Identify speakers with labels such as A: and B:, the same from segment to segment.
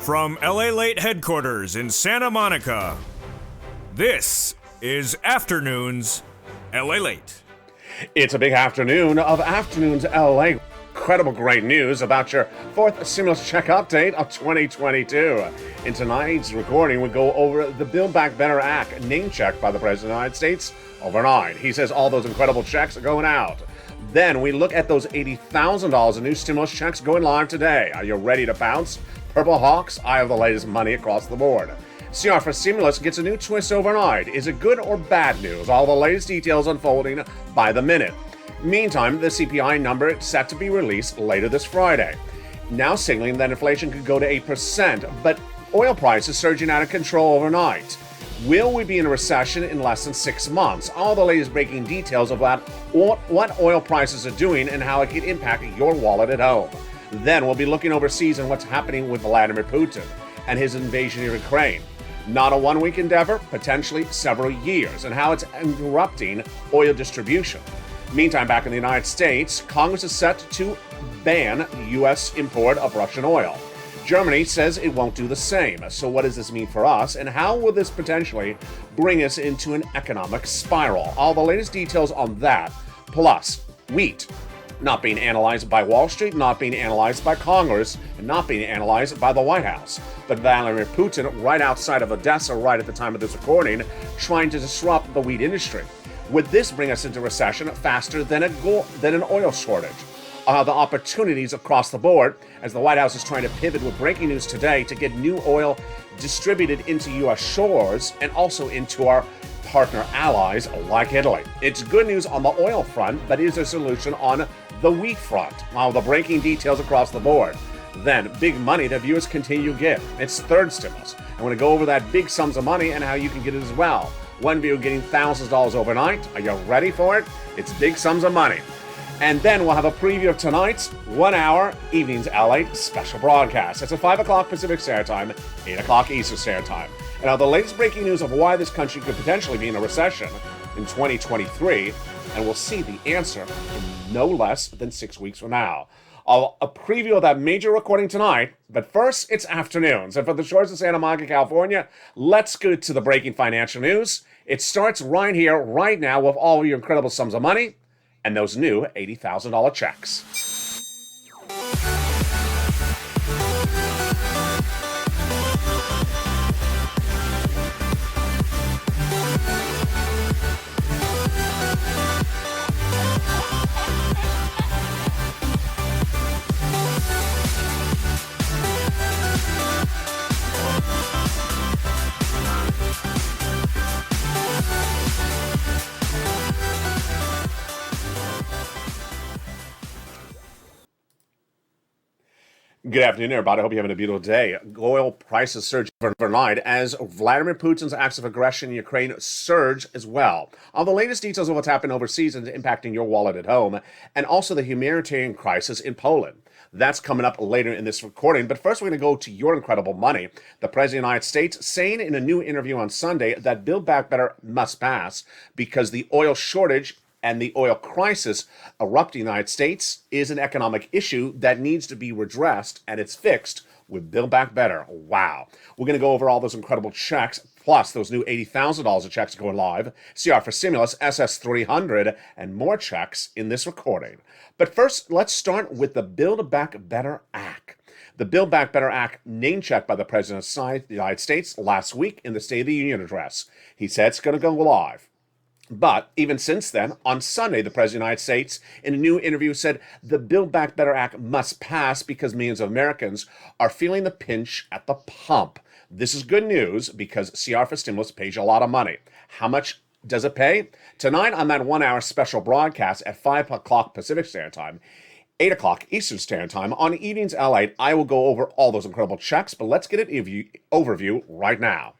A: From LALATE headquarters in Santa Monica, this is Afternoons LALATE.
B: It's a big afternoon of Afternoons LA. Incredible great news about your fourth stimulus check update of 2022. In tonight's recording, we go over the Build Back Better Act name check by the President of the United States overnight. He says all those incredible checks are going out. Then we look at those $80,000 in new stimulus checks going live today. Are you ready to bounce? Purple Hawks, I have the latest money across the board. CR for stimulus gets a new twist overnight. Is it good or bad news? All the latest details unfolding by the minute. Meantime, the CPI number is set to be released later this Friday, now signaling that inflation could go to 8%, but oil prices surging out of control overnight. Will we be in a recession in less than 6 months? All the latest breaking details about what oil prices are doing and how it could impact your wallet at home. Then we'll be looking overseas and what's happening with Vladimir Putin and his invasion of Ukraine. Not a one-week endeavor, potentially several years, and how it's interrupting oil distribution. Meantime, back in the United States, Congress is set to ban U.S. import of Russian oil. Germany says it won't do the same. So what does this mean for us, and how will this potentially bring us into an economic spiral? All the latest details on that, plus wheat not being analyzed by Wall Street, not being analyzed by Congress, and not being analyzed by the White House. But Vladimir Putin, right outside of Odessa, right at the time of this recording, trying to disrupt the wheat industry. Would this bring us into recession faster than an oil shortage? The opportunities across the board, as the White House is trying to pivot with breaking news today to get new oil distributed into U.S. shores and also into our partner allies like Italy. It's good news on the oil front, but is there a solution on the wheat front? The breaking details across the board. Then, big money that viewers continue to get. It's third stimulus. I want to go over that big sums of money and how you can get it as well. One viewer getting thousands of dollars overnight. Are you ready for it? It's big sums of money. And then we'll have a preview of tonight's 1 hour Evenings LA special broadcast. It's at 5 o'clock Pacific Standard Time, 8 o'clock Eastern Standard Time. And now the latest breaking news of why this country could potentially be in a recession in 2023. And we'll see the answer in no less than 6 weeks from now. A preview of that major recording tonight, but first, it's afternoons. And for the shores of Santa Monica, California, let's go to the breaking financial news. It starts right here, right now, with all of your incredible sums of money and those new $80,000 checks. Good afternoon, everybody. I hope you're having a beautiful day. Oil prices surge overnight as Vladimir Putin's acts of aggression in Ukraine surge as well. All the latest details of what's happening overseas and impacting your wallet at home, and also the humanitarian crisis in Poland. That's coming up later in this recording. But first, we're going to go to your incredible money. The President of the United States saying in a new interview on Sunday that Build Back Better must pass because the oil shortage and the oil crisis erupting in the United States is an economic issue that needs to be redressed, and it's fixed with Build Back Better. Wow. We're going to go over all those incredible checks, plus those new $80,000 of checks going live, CR for stimulus, SS300, and more checks in this recording. But first, let's start with the Build Back Better Act. The Build Back Better Act name checked by the President of the United States last week in the State of the Union address. He said it's going to go live. But even since then, on Sunday, the President of the United States, in a new interview, said the Build Back Better Act must pass because millions of Americans are feeling the pinch at the pump. This is good news because CR for stimulus pays you a lot of money. How much does it pay? Tonight on that 1 hour special broadcast at 5 o'clock Pacific Standard Time, 8 o'clock Eastern Standard Time on Evenings LA, I will go over all those incredible checks, but let's get an overview right now.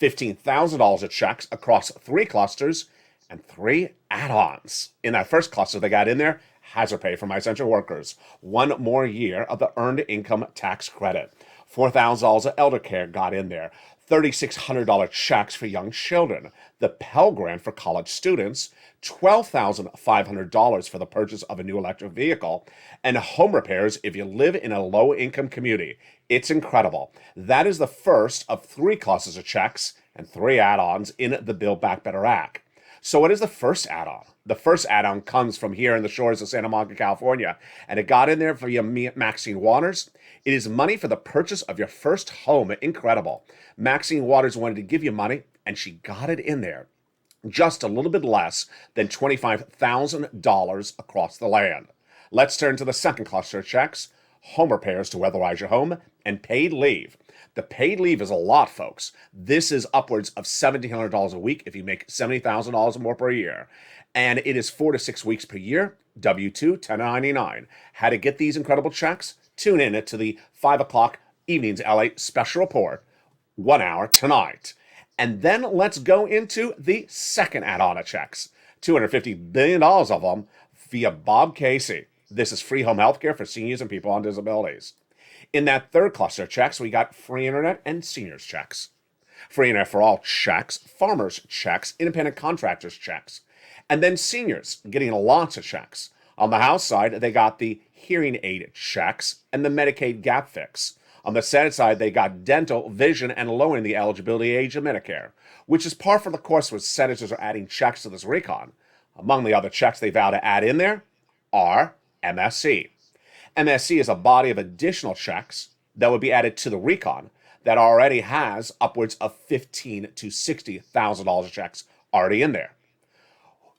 B: $15,000 of checks across 3 clusters and 3 add-ons. In that first cluster they got in there, hazard pay for my essential workers. 1 more year of the earned income tax credit. $4,000 of elder care got in there. $3,600 checks for young children, the Pell Grant for college students, $12,500 for the purchase of a new electric vehicle, and home repairs if you live in a low-income community. It's incredible. That is the first of 3 classes of checks and 3 add-ons in the Build Back Better Act. So what is the first add-on? The first add-on comes from here in the shores of Santa Monica, California, and it got in there via Maxine Waters. It is money for the purchase of your first home. Incredible. Maxine Waters wanted to give you money, and she got it in there. Just a little bit less than $25,000 across the land. Let's turn to the second cluster of checks: home repairs to weatherize your home, and paid leave. The paid leave is a lot, folks. This is upwards of $1,700 a week if you make $70,000 or more per year. And it is 4 to 6 weeks per year, W-2, 1099. How to get these incredible checks? Tune in to the 5 o'clock Evenings LA special report, 1 hour tonight. And then let's go into the second add-on of checks. $250 billion of them via Bob Casey. This is free home health care for seniors and people on disabilities. In that third cluster of checks, we got free internet and seniors checks. Free internet for all checks, farmers checks, independent contractors checks. And then seniors getting lots of checks. On the House side, they got the hearing aid checks and the Medicaid gap fix. On the Senate side, they got dental, vision, and lowering the eligibility age of Medicare, which is par for the course when senators are adding checks to this recon. Among the other checks they vow to add in there are MSC. MSC is a body of additional checks that would be added to the recon that already has upwards of $15,000 to $60,000 of checks already in there.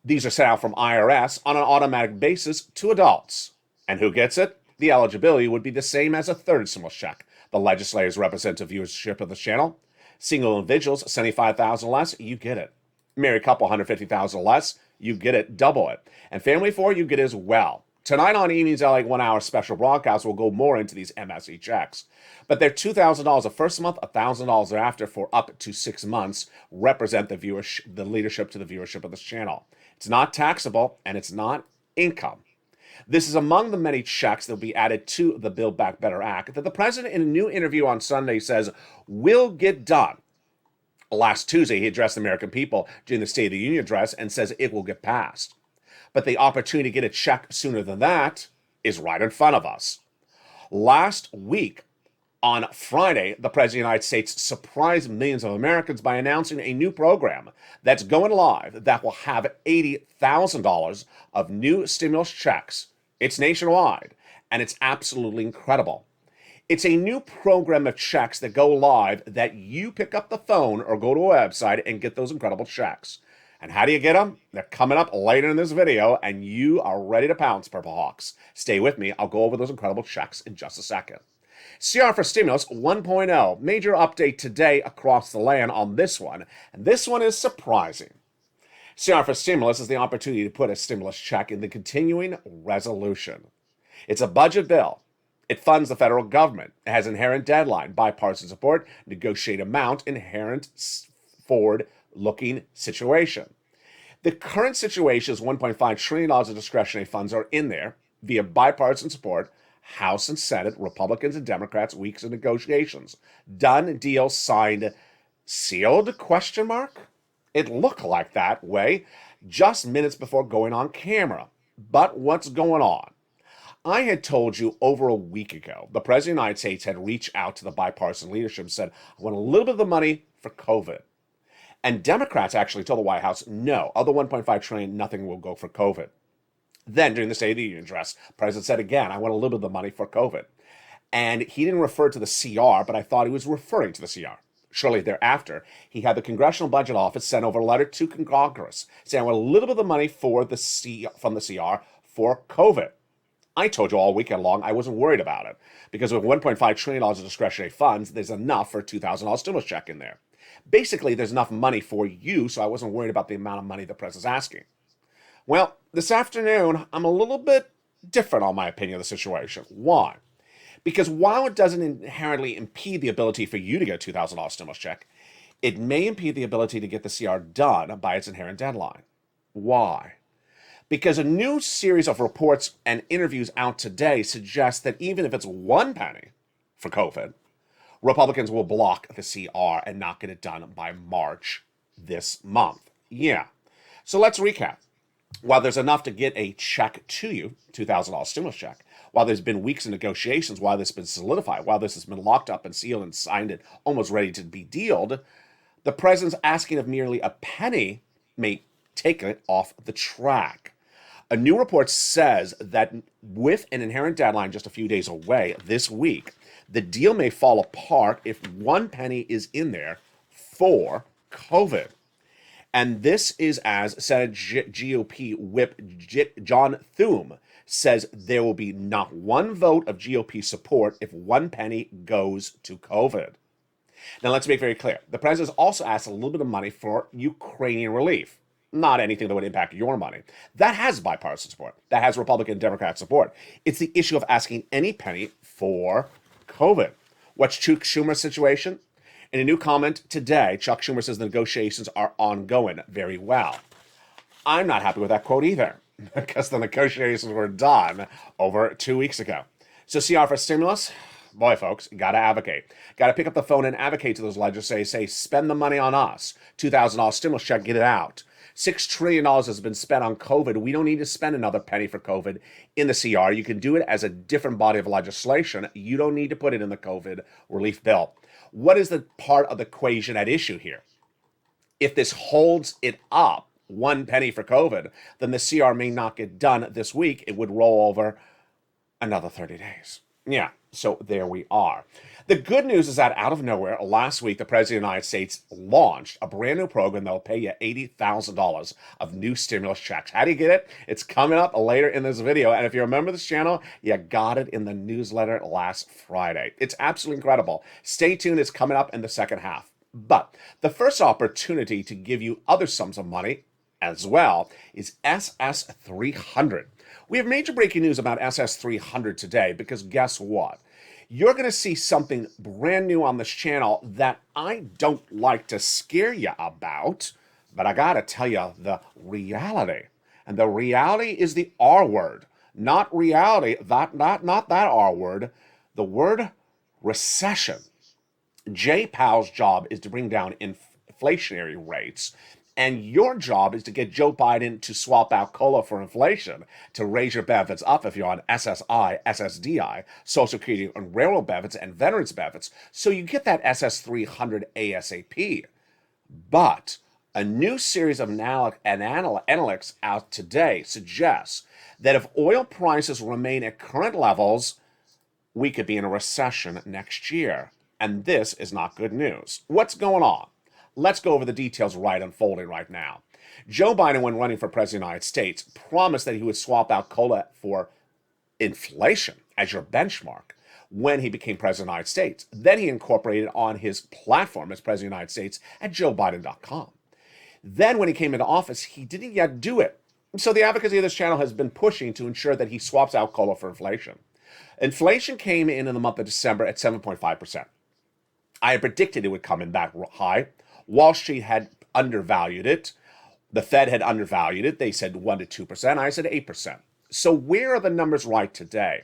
B: These are sent out from IRS on an automatic basis to adults. And who gets it? The eligibility would be the same as a third stimulus check. The legislators represent the viewership of this channel. Single individuals, $75,000 less, you get it. Married couple, $150,000 less, you get it, double it. And family 4, you get it as well. Tonight on Evenings LA 1 hour special broadcast, we'll go more into these MSE checks. But they're $2,000 the first month, $1,000 thereafter for up to 6 months, represent the leadership to the viewership of this channel. It's not taxable, and it's not income. This is among the many checks that will be added to the Build Back Better Act that the president, in a new interview on Sunday, says will get done. Last Tuesday, he addressed the American people during the State of the Union address and says it will get passed. But the opportunity to get a check sooner than that is right in front of us. Last week, on Friday, the President of the United States surprised millions of Americans by announcing a new program that's going live that will have $80,000 of new stimulus checks. It's nationwide, and it's absolutely incredible. It's a new program of checks that go live that you pick up the phone or go to a website and get those incredible checks. And how do you get them? They're coming up later in this video, and you are ready to pounce, Purple Hawks. Stay with me. I'll go over those incredible checks in just a second. CR for Stimulus 1.0. Major update today across the land on this one, and this one is surprising. CR for Stimulus is the opportunity to put a stimulus check in the continuing resolution. It's a budget bill. It funds the federal government. It has inherent deadline, bipartisan support, negotiate amount, inherent forward-looking situation. The current situation is $1.5 trillion of discretionary funds are in there via bipartisan support. House and Senate, Republicans and Democrats, weeks of negotiations. Done, deal, signed, sealed, question mark? It looked like that way just minutes before going on camera. But what's going on? I had told you over a week ago, the President of the United States had reached out to the bipartisan leadership and said, I want a little bit of the money for COVID. And Democrats actually told the White House, no, of the $1.5 trillion, nothing will go for COVID. Then, during the State of the Union address, the president said again, I want a little bit of the money for COVID. And he didn't refer to the CR, but I thought he was referring to the CR. Shortly thereafter, he had the Congressional Budget Office send over a letter to Congress saying, I want a little bit of the money from the CR for COVID. I told you all weekend long I wasn't worried about it because with $1.5 trillion of discretionary funds, there's enough for a $2,000 stimulus check in there. Basically, there's enough money for you, so I wasn't worried about the amount of money the president's asking. Well, this afternoon, I'm a little bit different on my opinion of the situation. Why? Because while it doesn't inherently impede the ability for you to get a $2,000 stimulus check, it may impede the ability to get the CR done by its inherent deadline. Why? Because a new series of reports and interviews out today suggests that even if it's 1 penny for COVID, Republicans will block the CR and not get it done by March this month. Yeah. So let's recap. While there's enough to get a check to you, $2,000 stimulus check, while there's been weeks of negotiations, while this has been solidified, while this has been locked up and sealed and signed and almost ready to be dealed, the president's asking of merely a penny may take it off the track. A new report says that with an inherent deadline just a few days away this week, the deal may fall apart if one penny is in there for COVID. And this is as Senate GOP Whip John Thune says there will be not one vote of GOP support if one penny goes to COVID. Now, let's make very clear. The president also asked a little bit of money for Ukrainian relief. Not anything that would impact your money. That has bipartisan support. That has Republican and Democrat support. It's the issue of asking any penny for COVID. What's Chuck Schumer's situation? In a new comment today, Chuck Schumer says the negotiations are ongoing very well. I'm not happy with that quote either, because the negotiations were done over 2 weeks ago. So CR for stimulus? Boy, folks, got to advocate. Got to pick up the phone and advocate to those legislators. Say, spend the money on us. $2,000 stimulus check, get it out. $6 trillion has been spent on COVID. We don't need to spend another penny for COVID in the CR. You can do it as a different body of legislation. You don't need to put it in the COVID relief bill. What is the part of the equation at issue here? If this holds it up, one penny for COVID, then the CR may not get done this week. It would roll over another 30 days. Yeah, so there we are. The good news is that out of nowhere, last week, the President of the United States launched a brand new program that will pay you $80,000 of new stimulus checks. How do you get it? It's coming up later in this video. And if you remember this channel, you got it in the newsletter last Friday. It's absolutely incredible. Stay tuned. It's coming up in the second half. But the first opportunity to give you other sums of money as well is SS300. We have major breaking news about SS300 today because guess what? You're going to see something brand new on this channel that I don't like to scare you about, but I got to tell you the reality. And the reality is the R word, not reality, not that R word, the word recession. Jay Powell's job is to bring down inflationary rates. And your job is to get Joe Biden to swap out COLA for inflation, to raise your benefits up if you're on SSI, SSDI, Social Security and railroad benefits and veterans benefits, so you get that SS300 ASAP. But a new series of analytics out today suggests that if oil prices remain at current levels, we could be in a recession next year. And this is not good news. What's going on? Let's go over the details unfolding right now. Joe Biden, when running for president of the United States, promised that he would swap out COLA for inflation as your benchmark when he became president of the United States. Then he incorporated it on his platform as president of the United States at joebiden.com. Then when he came into office, he didn't yet do it. So the advocacy of this channel has been pushing to ensure that he swaps out COLA for inflation. Inflation came in the month of December at 7.5%. I had predicted it would come in that high. Wall Street had undervalued it. The Fed had undervalued it. They said 1% to 2%. I said 8%. So where are the numbers right today?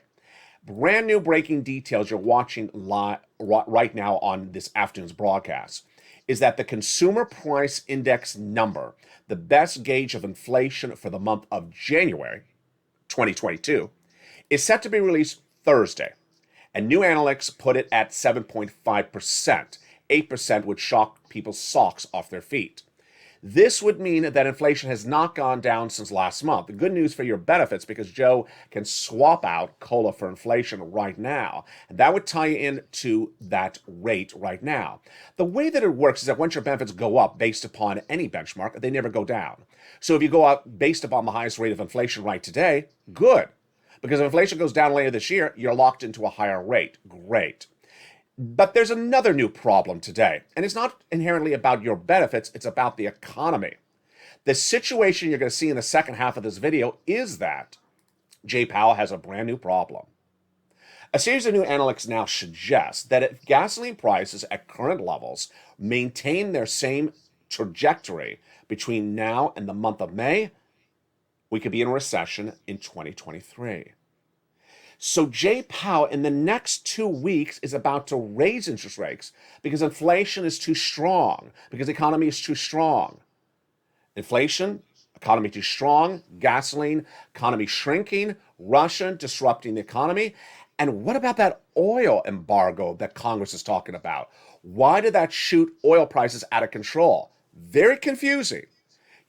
B: Brand new breaking details you're watching live right now on this afternoon's broadcast is that the Consumer Price Index number, the best gauge of inflation for the month of January 2022, is set to be released Thursday. And new analytics put it at 7.5%. 8% would shock people's socks off their feet. This would mean that inflation has not gone down since last month. The good news for your benefits, because Joe can swap out COLA for inflation right now. And that would tie you into that rate right now. The way that it works is that once your benefits go up based upon any benchmark, they never go down. So if you go up based upon the highest rate of inflation right today, good. Because if inflation goes down later this year, you're locked into a higher rate. Great. But there's another new problem today, and it's not inherently about your benefits, it's about the economy. The situation you're going to see in the second half of this video is that Jay Powell has a brand new problem. A series of new analytics now suggests that if gasoline prices at current levels maintain their same trajectory between now and the month of May, we could be in a recession in 2023. So Jay Powell in the next 2 weeks is about to raise interest rates because inflation is too strong, because the economy is too strong. Inflation, economy too strong, gasoline, economy shrinking, Russia disrupting the economy. And what about that oil embargo that Congress is talking about? Why did that shoot oil prices out of control? Very confusing.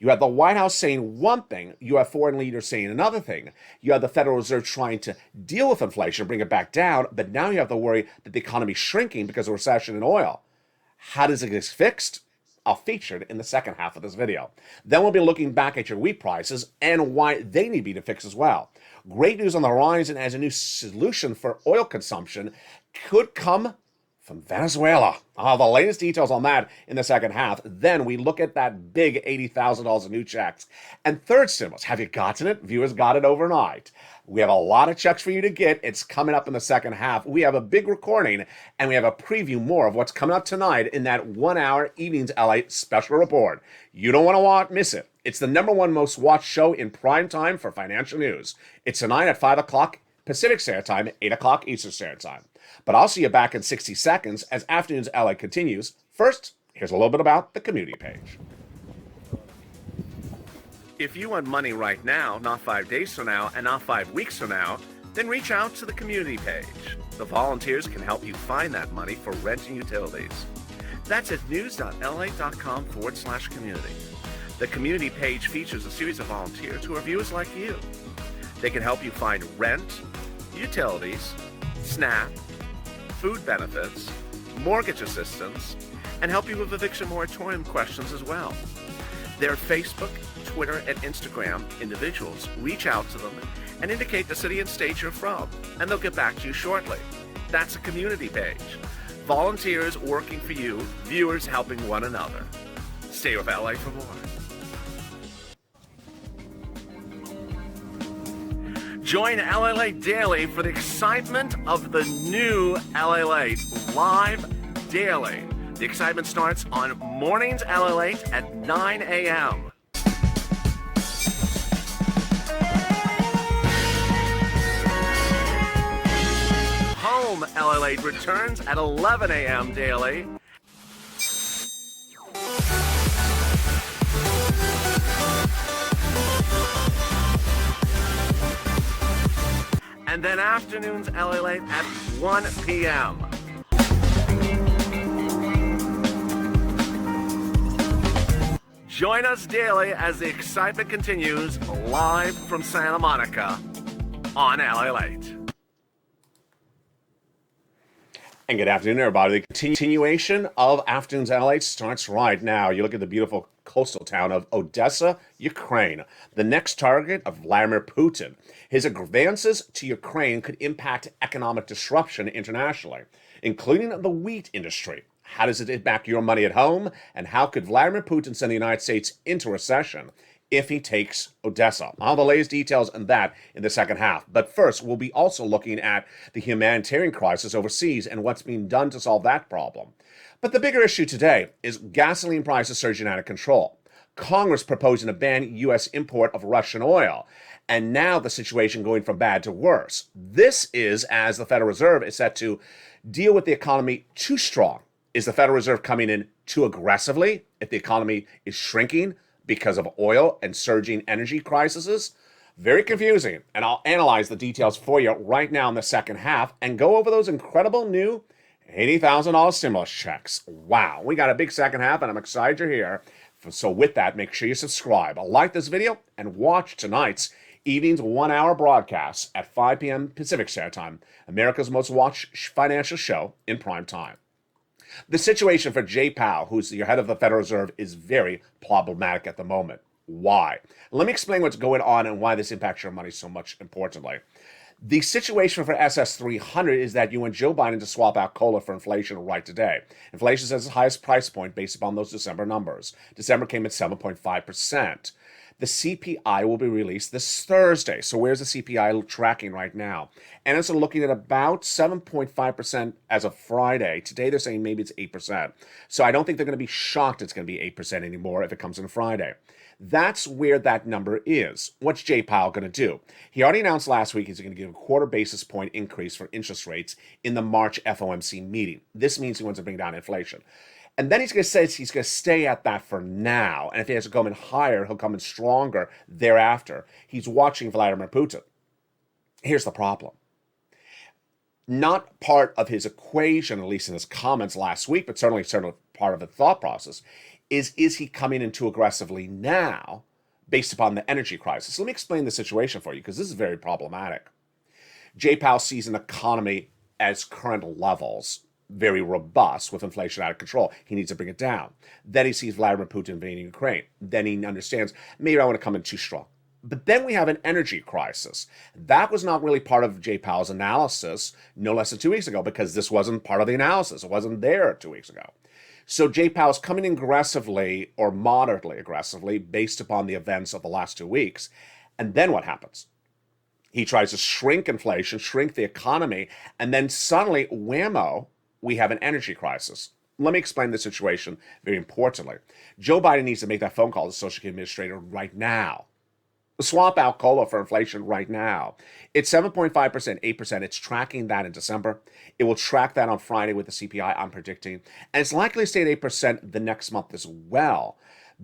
B: You have the White House saying one thing, you have foreign leaders saying another thing. You have the Federal Reserve trying to deal with inflation, bring it back down, but now you have to worry that the economy is shrinking because of recession in oil. How does it get fixed? I'll feature it in the second half of this video. Then we'll be looking back at your wheat prices and why they need to be fixed as well. Great news on the horizon as a new solution for oil consumption could come from Venezuela. The latest details on that in the second half. Then we look at that big $80,000 in new checks. And third stimulus, have you gotten it? Viewers got it overnight. We have a lot of checks for you to get. It's coming up in the second half. We have a big recording, and we have a preview more of what's coming up tonight in that 1 hour Evenings LA special report. You don't want to miss it. It's the #1 most watched show in prime time for financial news. It's tonight at 5 o'clock Pacific Standard Time, 8 o'clock Eastern Standard Time. But I'll see you back in 60 seconds as Afternoons LA continues. First, here's a little bit about the community page. If you want money right now, not 5 days from now, and not 5 weeks from now, then reach out to the community page. The volunteers can help you find that money for rent and utilities. That's at news.la.com/community. The community page features a series of volunteers who are viewers like you. They can help you find rent, utilities, SNAP, food benefits, mortgage assistance, and help you with eviction moratorium questions as well. Their Facebook, Twitter, and Instagram individuals reach out to them and indicate the city and state you're from, and they'll get back to you shortly. That's a community page. Volunteers working for you, viewers helping one another. Stay with LA for more. Join LALATE Daily for the excitement of the new LALATE live daily. The excitement starts on Mornings LALATE at 9 a.m. Home LALATE returns at 11 a.m. daily. And then Afternoons LALATE at 1 p.m. Join us daily as the excitement continues live from Santa Monica on LALATE. And good afternoon, everybody. The continuation of Afternoons LALATE starts right now. You look at the beautiful coastal town of Odessa, Ukraine, the next target of Vladimir Putin. His advances to Ukraine could impact economic disruption internationally, including the wheat industry. How does it impact your money at home? And how could Vladimir Putin send the United States into recession if he takes Odessa? I'll have the latest details on that in the second half. But first, we'll be also looking at the humanitarian crisis overseas and what's being done to solve that problem. But the bigger issue today is gasoline prices surging out of control. Congress proposing to ban U.S. import of Russian oil. And now the situation going from bad to worse. This is as the Federal Reserve is set to deal with the economy too strong. Is the Federal Reserve coming in too aggressively if the economy is shrinking because of oil and surging energy crises? Very confusing. And I'll analyze the details for you right now in the second half and go over those incredible new $80,000 stimulus checks. Wow, we got a big second half and I'm excited you're here. So with that, make sure you subscribe, like this video, and watch tonight's evening's 1 hour broadcast at 5 p.m. Pacific Standard Time, America's most watched financial show in prime time. The situation for Jay Powell, who's the head of the Federal Reserve, is very problematic at the moment. Why? Let me explain what's going on and why this impacts your money so much importantly. The situation for SS300 is that you want Joe Biden to swap out cola for inflation right today. Inflation is at its highest price point based upon those December numbers. December came at 7.5%. The CPI will be released this Thursday. So where's the CPI tracking right now? And it's looking at about 7.5% as of Friday. Today they're saying maybe it's 8%. So I don't think they're going to be shocked it's going to be 8% anymore if it comes in Friday. That's where that number is. What's Jay Powell going to do? He already announced last week he's going to give a quarter basis point increase for interest rates in the March FOMC meeting. This means he wants to bring down inflation. And then he's going to say he's going to stay at that for now. And if he has to come in higher, he'll come in stronger thereafter. He's watching Vladimir Putin. Here's the problem. Not part of his equation, at least in his comments last week, but certainly part of the thought process, is he coming in too aggressively now based upon the energy crisis? Let me explain the situation for you, because this is very problematic. Jay Powell sees an economy as current levels, very robust with inflation out of control. He needs to bring it down. Then he sees Vladimir Putin invading Ukraine. Then he understands, maybe I want to come in too strong. But then we have an energy crisis. That was not really part of Jay Powell's analysis no less than 2 weeks ago, because this wasn't part of the analysis. It wasn't there 2 weeks ago. So Jay Powell's coming in aggressively or moderately aggressively based upon the events of the last 2 weeks. And then what happens? He tries to shrink inflation, shrink the economy, and then suddenly, whammo, we have an energy crisis. Let me explain the situation very importantly. Joe Biden needs to make that phone call to the Social Security Administrator right now. Swap out COLA for inflation right now. It's 7.5%, 8%. It's tracking that in December. It will track that on Friday with the CPI, I'm predicting. And it's likely to stay at 8% the next month as well,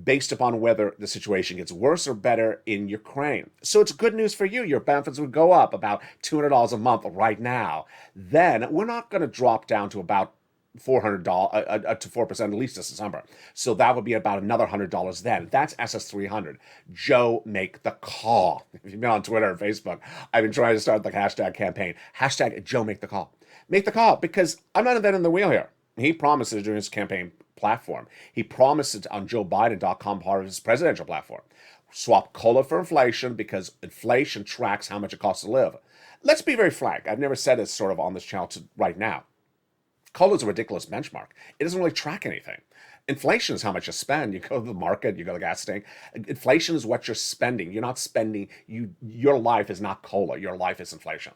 B: based upon whether the situation gets worse or better in Ukraine. So it's good news for you. Your benefits would go up about $200 a month right now. Then we're not going to drop down to about $400 to 4% at least this December. So that would be about another $100 then. That's SS300. Joe, make the call. If you've been on Twitter or Facebook, I've been trying to start the hashtag campaign. Hashtag Joe, make the call. Make the call, because I'm not inventing the wheel here. He promises during his campaign platform. He promised it on JoeBiden.com, part of his presidential platform. Swap COLA for inflation, because inflation tracks how much it costs to live. Let's be very frank. I've never said this sort of on this channel right now. COLA is a ridiculous benchmark. It doesn't really track anything. Inflation is how much you spend. You go to the market, you go to the gas station. Inflation is what you're spending. You're not spending, your life is not COLA. Your life is inflation.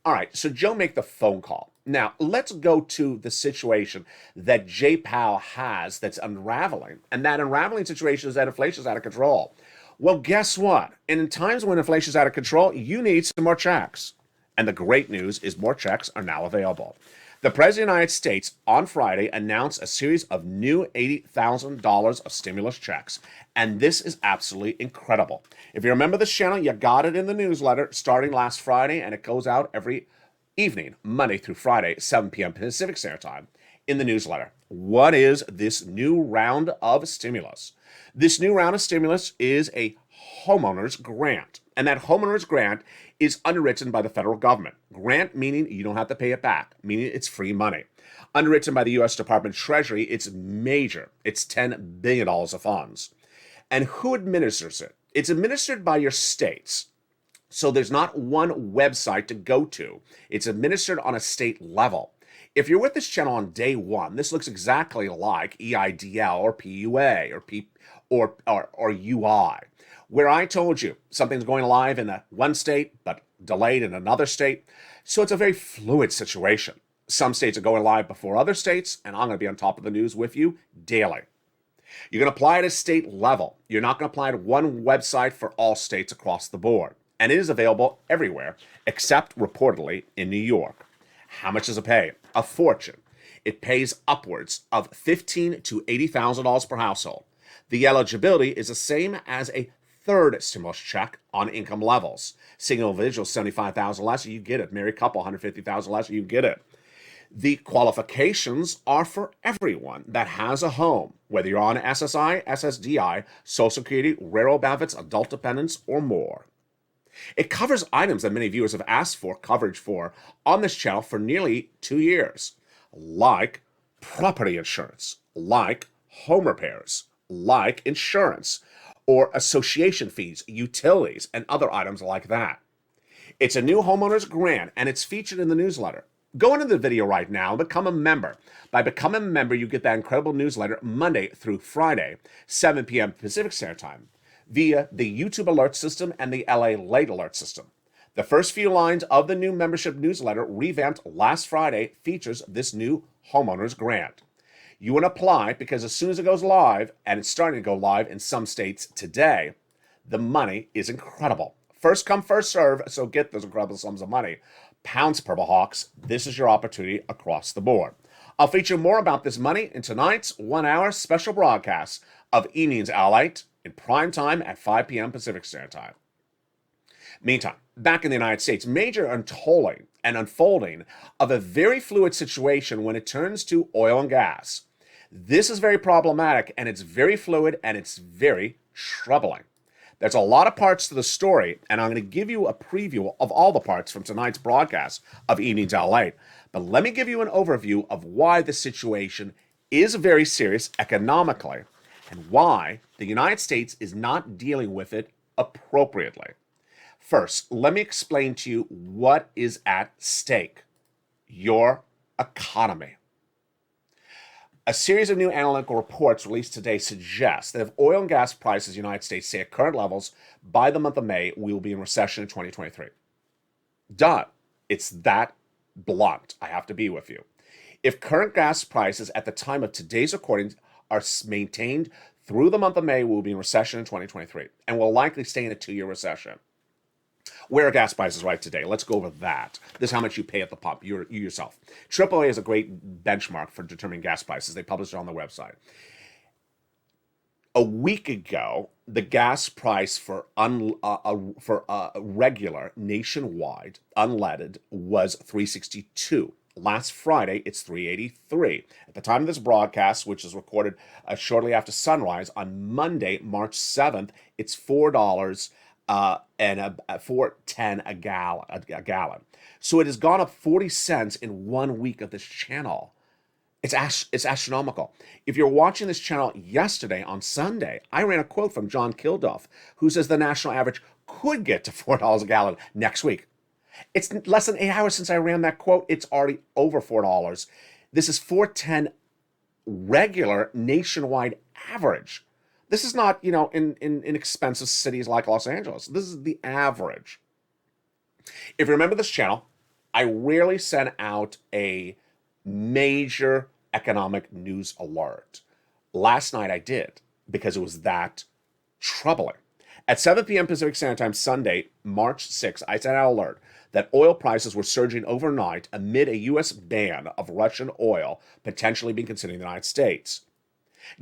B: All right, so Joe make the phone call. Now, let's go to the situation that Jay Powell has that's unraveling. And that unraveling situation is that inflation is out of control. Well, guess what? And in times when inflation is out of control, you need some more checks. And the great news is more checks are now available. The President of the United States on Friday announced a series of new $80,000 of stimulus checks. And this is absolutely incredible. If you remember this channel, you got it in the newsletter starting last Friday, and it goes out every evening, Monday through Friday, 7 p.m. Pacific Standard Time in the newsletter. What is this new round of stimulus? This new round of stimulus is a homeowner's grant. And that homeowner's grant is underwritten by the federal government. Grant meaning you don't have to pay it back, meaning it's free money. Underwritten by the U.S. Department of Treasury, it's major. It's $10 billion of funds. And who administers it? It's administered by your states. So there's not one website to go to. It's administered on a state level. If you're with this channel on day one, this looks exactly like EIDL or PUA or UI, where I told you something's going live in one state, but delayed in another state. So it's a very fluid situation. Some states are going live before other states, and I'm going to be on top of the news with you daily. You're going to apply at a state level. You're not going to apply to one website for all states across the board. And it is available everywhere, except reportedly in New York. How much does it pay? A fortune. It pays upwards of $15,000 to $80,000 per household. The eligibility is the same as a third stimulus check on income levels. Single individual, $75,000 less, you get it. Married couple, $150,000 less, you get it. The qualifications are for everyone that has a home, whether you're on SSI, SSDI, Social Security, railroad benefits, adult dependents, or more. It covers items that many viewers have asked for coverage for on this channel for nearly 2 years, like property insurance, like home repairs, like insurance, or association fees, utilities, and other items like that. It's a new homeowner's grant, and it's featured in the newsletter. Go into the video right now and become a member. By becoming a member, you get that incredible newsletter Monday through Friday, 7 p.m. Pacific Standard Time. via the YouTube alert system and the LALATE alert system. The first few lines of the new membership newsletter, revamped last Friday, features this new homeowner's grant. You want to apply because as soon as it goes live, and it's starting to go live in some states today, the money is incredible. First come, first serve, so get those incredible sums of money. Pounds Purple Hawks, this is your opportunity across the board. I'll feature more about this money in tonight's 1 hour special broadcast of Evenings LALATE in prime time at 5 p.m. Pacific Standard Time. Meantime, back in the United States, major untolling and unfolding of a very fluid situation when it turns to oil and gas. This is very problematic, and it's very fluid, and it's very troubling. There's a lot of parts to the story, and I'm going to give you a preview of all the parts from tonight's broadcast of Evenings LALATE. But let me give you an overview of why the situation is very serious economically and why the United States is not dealing with it appropriately. First, let me explain to you what is at stake: your economy. A series of new analytical reports released today suggest that if oil and gas prices in the United States stay at current levels, by the month of May, we will be in recession in 2023. Done. It's that blunt. I have to be with you. If current gas prices at the time of today's recording are maintained through the month of May, we will be in recession in 2023 and will likely stay in a 2-year recession. Where are gas prices right today? Let's go over that. This is how much you pay at the pump, you yourself. AAA is a great benchmark for determining gas prices. They publish it on their website. A week ago, the gas price for regular nationwide unleaded was $3.62. Last Friday, it's $3.83. At the time of this broadcast, which is recorded shortly after sunrise on Monday, March 7th, it's $4 and $4.10 a gallon. So it has gone up 40 cents in 1 week of this channel. It's astronomical. If you're watching this channel yesterday on Sunday, I ran a quote from John Kilduff, who says the national average could get to $4 a gallon next week. It's less than 8 hours since I ran that quote. It's already over $4. This is $4.10 regular nationwide average. This is not, in inexpensive cities like Los Angeles. This is the average. If you remember this channel, I rarely send out a major economic news alert. Last night I did, because it was that troubling. At 7 p.m. Pacific Standard Time, Sunday, March 6th, I sent out an alert that oil prices were surging overnight amid a U.S. ban of Russian oil potentially being considered in the United States.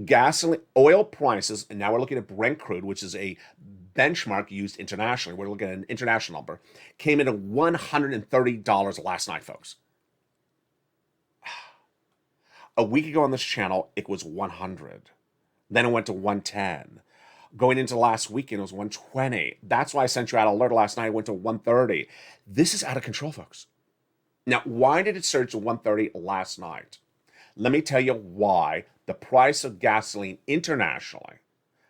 B: Gasoline, oil prices, and now we're looking at Brent crude, which is a benchmark used internationally. We're looking at an international number. Came in at $130 last night, folks. A week ago on this channel, it was 100. Then it went to 110. Going into last weekend, it was 120. That's why I sent you out an alert last night. It went to 130. This is out of control, folks. Now, why did it surge to 130 last night? Let me tell you why the price of gasoline internationally,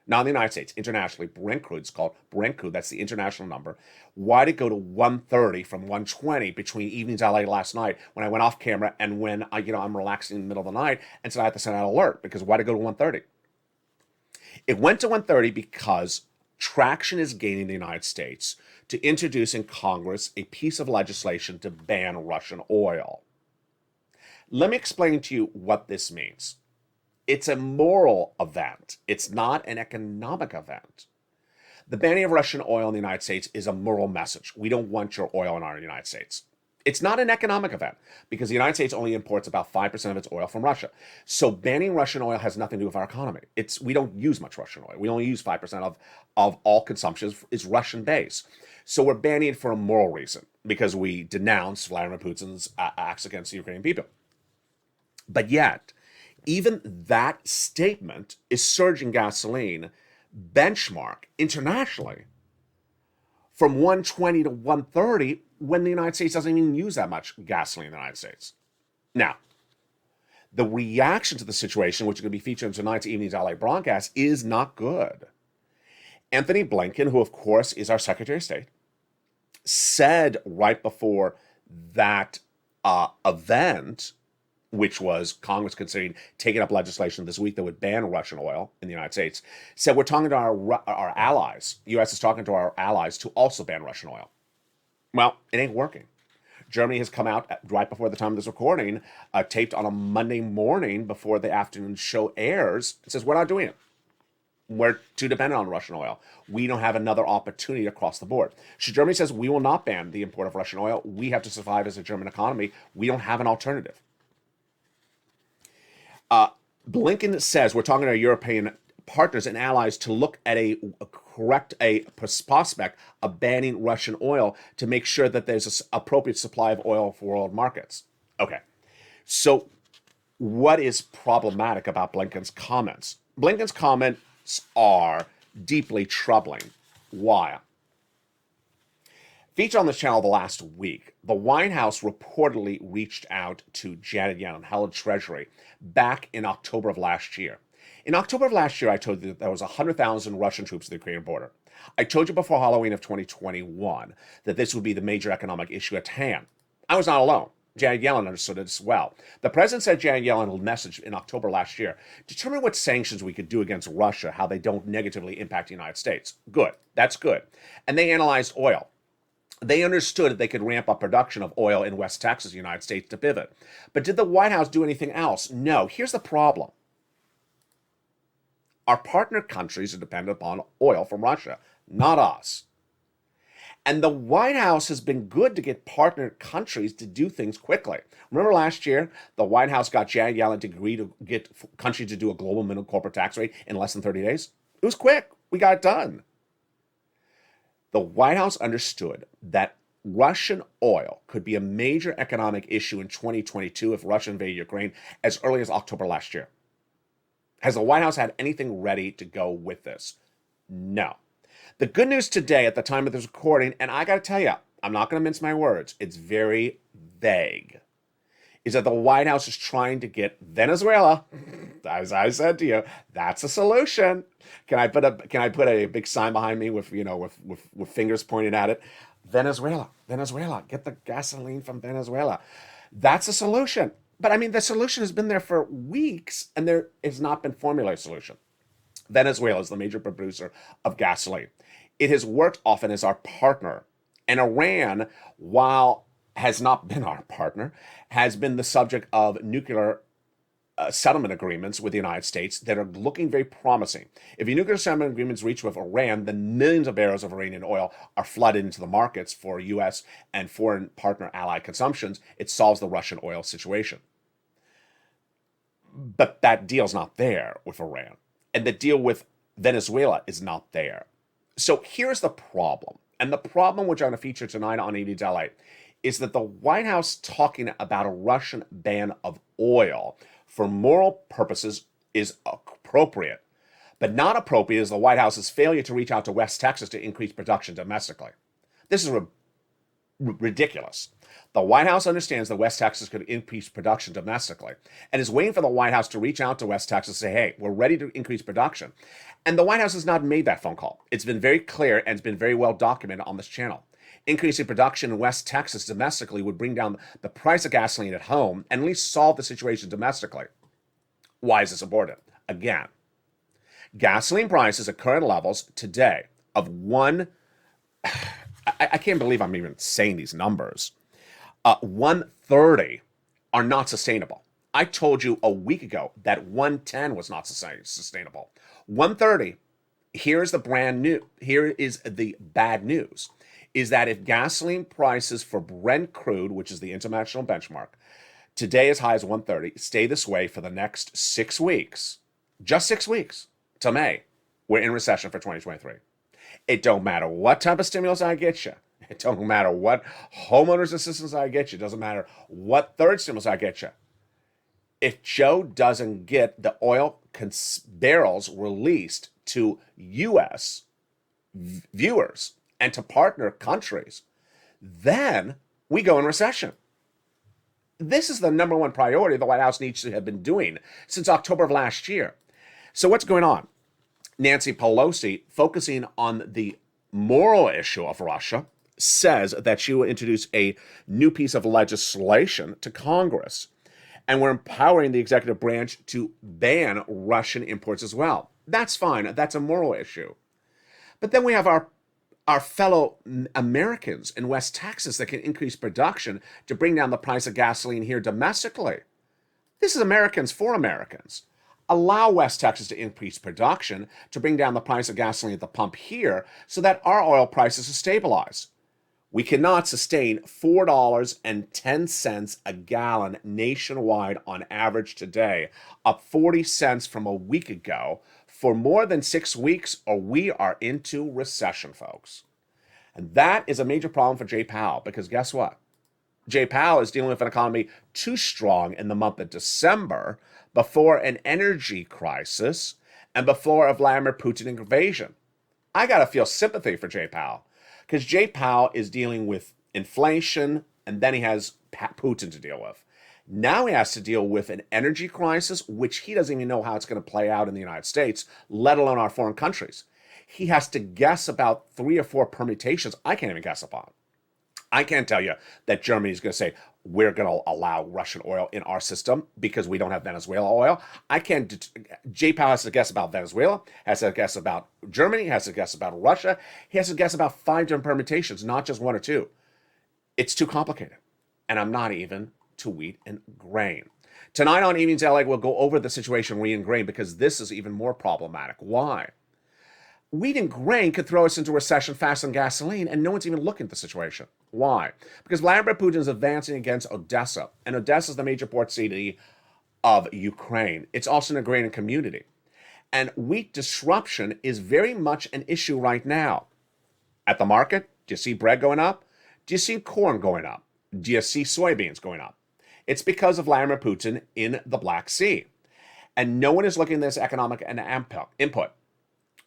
B: not in the United States, internationally, Brent crude, it's called Brent crude, that's the international number. Why did it go to 130 from 120 between Evenings LA last night when I went off camera and when I'm relaxing in the middle of the night and said I had to send out an alert? Because why did it go to 130? It went to 130 because traction is gaining in the United States to introduce in Congress a piece of legislation to ban Russian oil. Let me explain to you what this means. It's a moral event. It's not an economic event. The banning of Russian oil in the United States is a moral message. We don't want your oil in our United States. It's not an economic event because the United States only imports about 5% of its oil from Russia. So banning Russian oil has nothing to do with our economy. We don't use much Russian oil. We only use 5% of all consumption is Russian based. So we're banning it for a moral reason because we denounce Vladimir Putin's acts against the Ukrainian people. But yet, even that statement is surging gasoline benchmark internationally from 120 to 130 when the United States doesn't even use that much gasoline in the United States. Now, the reaction to the situation, which is going to be featured in tonight's Evenings LA broadcast, is not good. Anthony Blinken, who of course is our Secretary of State, said right before that event which was Congress considering taking up legislation this week that would ban Russian oil in the United States, said we're talking to our allies. The U.S. is talking to our allies to also ban Russian oil. Well, it ain't working. Germany has come out right before the time of this recording, taped on a Monday morning before the afternoon show airs. It says, we're not doing it. We're too dependent on Russian oil. We don't have another opportunity across the board. So Germany says, we will not ban the import of Russian oil. We have to survive as a German economy. We don't have an alternative. Blinken says, we're talking to our European partners and allies to look at a prospect of banning Russian oil to make sure that there's an appropriate supply of oil for world markets. Okay, so what is problematic about Blinken's comments? Blinken's comments are deeply troubling. Why? Featured on this channel the last week, the White House reportedly reached out to Janet Yellen, head of Treasury, back in October of last year. In October of last year, I told you that there was 100,000 Russian troops at the Ukrainian border. I told you before Halloween of 2021 that this would be the major economic issue at hand. I was not alone. Janet Yellen understood it as well. The president said Janet Yellen messaged in October last year, determine what sanctions we could do against Russia, how they don't negatively impact the United States. Good. That's good. And they analyzed oil. They understood that they could ramp up production of oil in West Texas, United States, to pivot. But did the White House do anything else? No. Here's the problem. Our partner countries are dependent upon oil from Russia, not us. And the White House has been good to get partner countries to do things quickly. Remember last year, the White House got Janet Yellen to agree to get countries to do a global minimum corporate tax rate in less than 30 days? It was quick. We got it done. The White House understood that Russian oil could be a major economic issue in 2022 if Russia invaded Ukraine as early as October last year. Has the White House had anything ready to go with this? No. The good news today at the time of this recording, and I got to tell you, I'm not going to mince my words, it's very vague, is that the White House is trying to get Venezuela, as I said to you, that's a solution. Can I put a big sign behind me with fingers pointed at it? Venezuela, get the gasoline from Venezuela. That's a solution. But I mean, the solution has been there for weeks, and there has not been formulated a solution. Venezuela is the major producer of gasoline. It has worked often as our partner. And Iran, while has not been our partner, has been the subject of nuclear settlement agreements with the United States that are looking very promising. If the nuclear settlement agreements reach with Iran, then millions of barrels of Iranian oil are flooded into the markets for U.S. and foreign partner allied consumptions. It solves the Russian oil situation. But that deal's not there with Iran. And the deal with Venezuela is not there. So here's the problem. And the problem which I'm going to feature tonight on 80 LALATE is that the White House talking about a Russian ban of oil for moral purposes is appropriate. But not appropriate is the White House's failure to reach out to West Texas to increase production domestically. This is ridiculous. The White House understands that West Texas could increase production domestically and is waiting for the White House to reach out to West Texas and say, hey, we're ready to increase production. And the White House has not made that phone call. It's been very clear and it's been very well documented on this channel. Increasing production in West Texas domestically would bring down the price of gasoline at home and at least solve the situation domestically. Why is this important? Again, gasoline prices at current levels today of I can't believe I'm even saying these numbers. 130 are not sustainable. I told you a week ago that 110 was not sustainable. 130, here is the bad news, is that if gasoline prices for Brent crude, which is the international benchmark, today as high as 130, stay this way for the next 6 weeks, just 6 weeks to May, we're in recession for 2023. It don't matter what type of stimulus I get you. It don't matter what homeowners assistance I get you. It doesn't matter what third stimulus I get you. If Joe doesn't get the oil barrels released to U.S. viewers and to partner countries, then we go in recession. This is the number one priority the White House needs to have been doing since October of last year. So what's going on? Nancy Pelosi, focusing on the moral issue of Russia, says that she will introduce a new piece of legislation to Congress. And we're empowering the executive branch to ban Russian imports as well. That's fine. That's a moral issue. But then we have our fellow Americans in West Texas that can increase production to bring down the price of gasoline here domestically. This is Americans for Americans. Allow West Texas to increase production to bring down the price of gasoline at the pump here so that our oil prices are stabilized. We cannot sustain $4.10 a gallon nationwide on average today, up 40 cents from a week ago, for more than 6 weeks, or we are into recession, folks. And that is a major problem for Jay Powell, because guess what? Jay Powell is dealing with an economy too strong in the month of December before an energy crisis and before a Vladimir Putin invasion. I got to feel sympathy for Jay Powell, because Jay Powell is dealing with inflation, and then he has Putin to deal with. Now he has to deal with an energy crisis, which he doesn't even know how it's going to play out in the United States, let alone our foreign countries. He has to guess about 3 or 4 permutations I can't even guess upon. I can't tell you that Germany is going to say, we're going to allow Russian oil in our system because we don't have Venezuela oil. I can't. Jay Powell has to guess about Venezuela, has to guess about Germany, has to guess about Russia. He has to guess about 5 different permutations, not just 1 or 2. It's too complicated. And I'm not even to wheat and grain. Tonight on Evenings LA, we'll go over the situation wheat and grain, because this is even more problematic. Why? Wheat and grain could throw us into recession faster than gasoline, and no one's even looking at the situation. Why? Because Vladimir Putin is advancing against Odessa, and Odessa is the major port city of Ukraine. It's also an agrarian community. And wheat disruption is very much an issue right now. At the market, do you see bread going up? Do you see corn going up? Do you see soybeans going up? It's because of Vladimir Putin in the Black Sea. And no one is looking at this economic and input.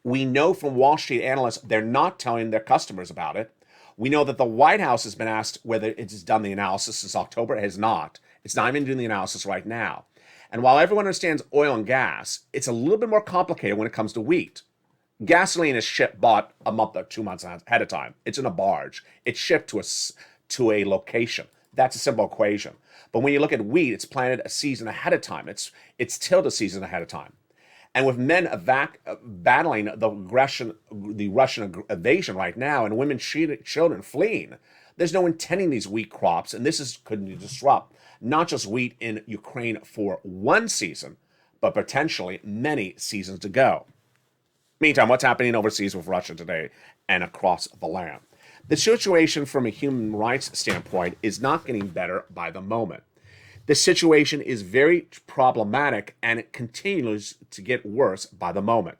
B: We know from Wall Street analysts, they're not telling their customers about it. We know that the White House has been asked whether it's done the analysis since October. It has not. It's not even doing the analysis right now. And while everyone understands oil and gas, it's a little bit more complicated when it comes to wheat. Gasoline is bought a month or 2 months ahead of time. It's in a barge. It's shipped to a location. That's a simple equation. But when you look at wheat, it's planted a season ahead of time. It's tilled a season ahead of time. And with men battling the Russian invasion right now, and women, children fleeing, there's no one tending these wheat crops, and could disrupt not just wheat in Ukraine for 1 season, but potentially many seasons to go. Meantime, what's happening overseas with Russia today and across the land? The situation from a human rights standpoint is not getting better by the moment. The situation is very problematic, and it continues to get worse by the moment.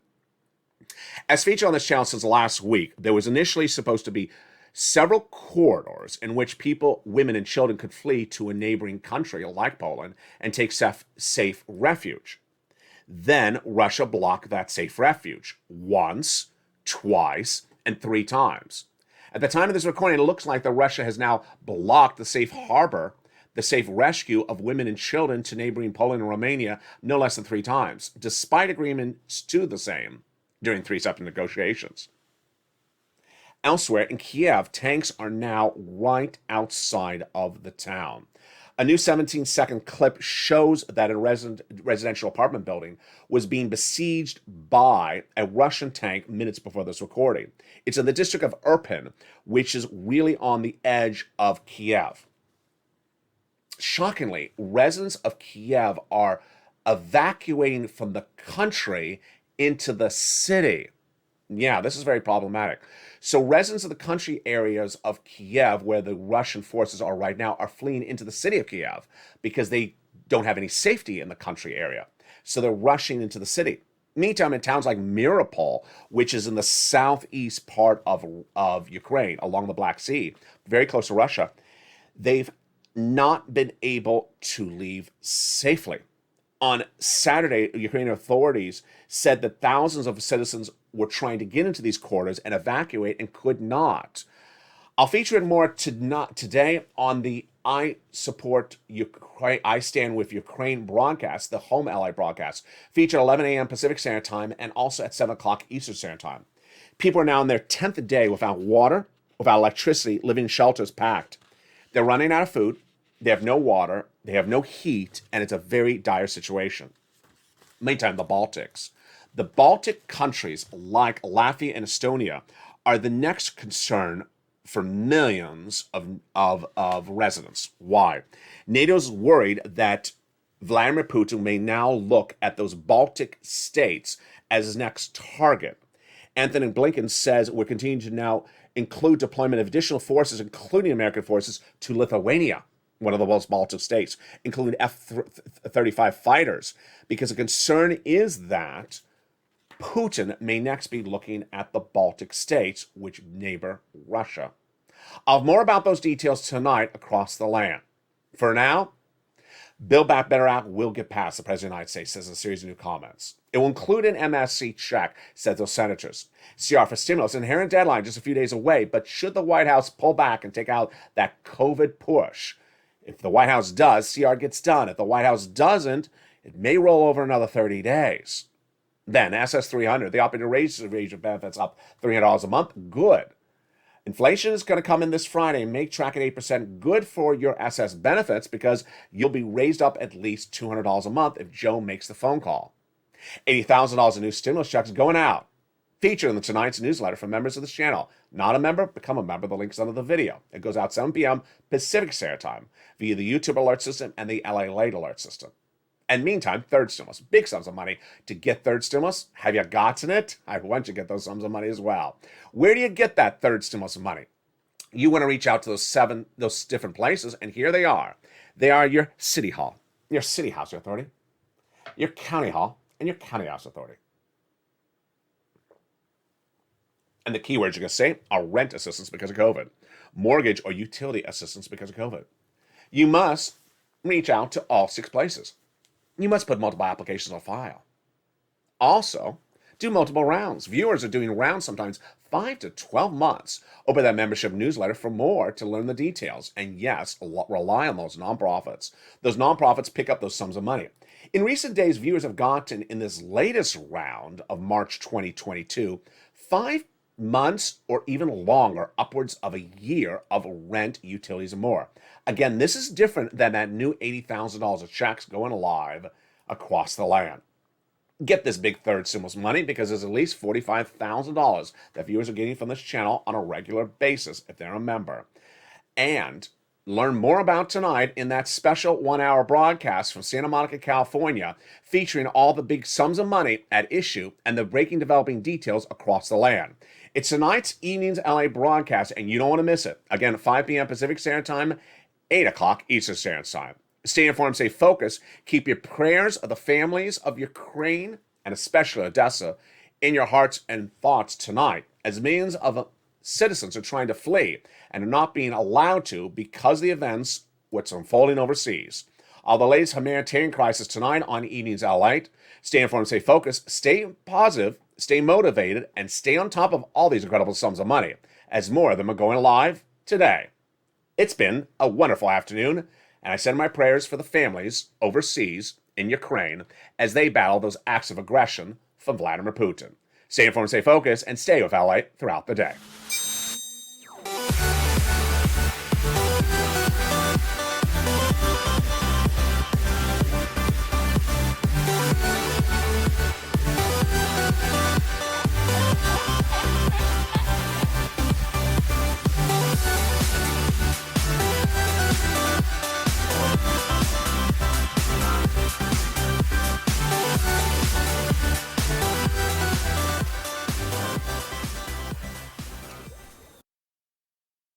B: As featured on this channel since last week, there was initially supposed to be several corridors in which people, women, and children could flee to a neighboring country like Poland and take safe refuge. Then Russia blocked that safe refuge once, twice, and 3 times. At the time of this recording, it looks like that Russia has now blocked the safe harbor, the safe rescue of women and children to neighboring Poland and Romania no less than 3 times, despite agreements to the same during 3 separate negotiations. Elsewhere in Kiev, tanks are now right outside of the town. A new 17-second clip shows that a residential apartment building was being besieged by a Russian tank minutes before this recording. It's in the district of Irpin, which is really on the edge of Kiev. Shockingly, residents of Kiev are evacuating from the country into the city. Yeah, this is very problematic. So residents of the country areas of Kiev, where the Russian forces are right now, are fleeing into the city of Kiev because they don't have any safety in the country area. So they're rushing into the city. Meantime, in towns like Mariupol, which is in the southeast part of Ukraine, along the Black Sea, very close to Russia, they've not been able to leave safely. On Saturday, Ukrainian authorities said that thousands of citizens were trying to get into these corridors and evacuate and could not. I'll feature it more today on the I Support Ukraine, I Stand With Ukraine broadcast, the home LA broadcast, featured 11 a.m. Pacific Standard Time and also at 7 o'clock Eastern Standard Time. People are now in their 10th day without water, without electricity, living in shelters packed. They're running out of food. They have no water, they have no heat, and it's a very dire situation. Meantime, the Baltics. The Baltic countries like Latvia and Estonia are the next concern for millions of residents. Why? NATO's worried that Vladimir Putin may now look at those Baltic states as his next target. Anthony Blinken says we're continuing to now include deployment of additional forces, including American forces, to Lithuania, one of the most Baltic states, including F-35 fighters, because the concern is that Putin may next be looking at the Baltic states, which neighbor Russia. I'll have more about those details tonight across the land. For now, Build Back Better Act will get passed, the President of the United States says in a series of new comments. It will include an MSC check, said those senators. CR for stimulus, inherent deadline just a few days away, but should the White House pull back and take out that COVID push? If the White House does, CR gets done. If the White House doesn't, it may roll over another 30 days. Then SS 300, the operating raise of benefits up $300 a month. Good. Inflation is going to come in this Friday and make track at 8%. Good for your SS benefits because you'll be raised up at least $200 a month if Joe makes the phone call. $80,000 in new stimulus checks going out. Featured in tonight's newsletter for members of this channel. Not a member? Become a member. The link's under the video. It goes out 7 p.m. Pacific Standard Time via the YouTube alert system and the LALATE alert system. And meantime, third stimulus. Big sums of money to get third stimulus. Have you gotten it? I want you to get those sums of money as well. Where do you get that third stimulus of money? You want to reach out to those different places, and here they are. They are your city hall, your city house authority, your county hall, and your county house authority. And the keywords you're going to say are rent assistance because of COVID, mortgage or utility assistance because of COVID. You must reach out to all 6 places. You must put multiple applications on file. Also, do multiple rounds. Viewers are doing rounds sometimes 5 to 12 months. Open that membership newsletter for more to learn the details. And yes, rely on those nonprofits. Those nonprofits pick up those sums of money. In recent days, viewers have gotten, in this latest round of March 2022, 5 months or even longer, upwards of a year of rent, utilities, and more. Again, this is different than that new $80,000 of checks going live across the land. Get this big third stimulus money because there's at least $45,000 that viewers are getting from this channel on a regular basis if they're a member. And learn more about tonight in that special 1-hour broadcast from Santa Monica, California, featuring all the big sums of money at issue and the breaking developing details across the land. It's tonight's evening's LA broadcast, and you don't want to miss it. Again, at 5 p.m. Pacific Standard Time, 8 o'clock Eastern Standard Time. Stay informed, stay focused. Keep your prayers of the families of Ukraine and especially Odessa in your hearts and thoughts tonight, as millions of citizens are trying to flee and are not being allowed to because of the events what's unfolding overseas. All the latest humanitarian crisis tonight on Evenings LALATE. Stay informed, stay focused, stay positive, stay motivated, and stay on top of all these incredible sums of money, as more of them are going live today. It's been a wonderful afternoon, and I send my prayers for the families overseas in Ukraine as they battle those acts of aggression from Vladimir Putin. Stay informed, stay focused, and stay with LA throughout the day.